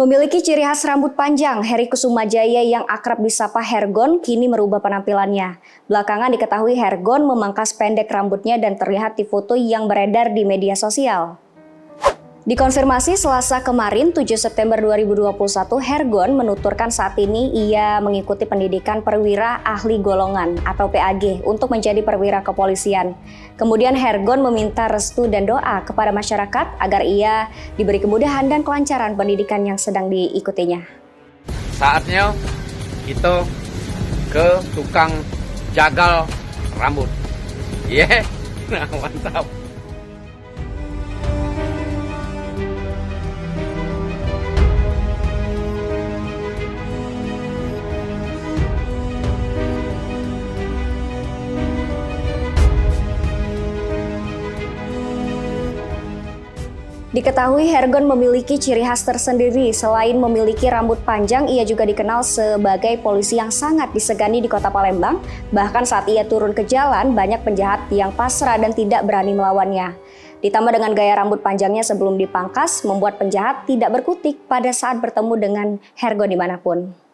Memiliki ciri khas rambut panjang, Heri Kusumajaya yang akrab disapa Hergon kini merubah penampilannya. Belakangan diketahui Hergon memangkas pendek rambutnya dan terlihat di foto yang beredar di media sosial. Dikonfirmasi Selasa kemarin 7 September 2021, Hergon menuturkan saat ini ia mengikuti pendidikan perwira ahli golongan atau PAG untuk menjadi perwira kepolisian. Kemudian Hergon meminta restu dan doa kepada masyarakat agar ia diberi kemudahan dan kelancaran pendidikan yang sedang diikutinya. Saatnya kita ke tukang jagal rambut. Nah mantap. Diketahui Hergon memiliki ciri khas tersendiri. Selain memiliki rambut panjang, ia juga dikenal sebagai polisi yang sangat disegani di kota Palembang. Bahkan saat ia turun ke jalan, banyak penjahat yang pasrah dan tidak berani melawannya. Ditambah dengan gaya rambut panjangnya sebelum dipangkas, membuat penjahat tidak berkutik pada saat bertemu dengan Hergon dimanapun.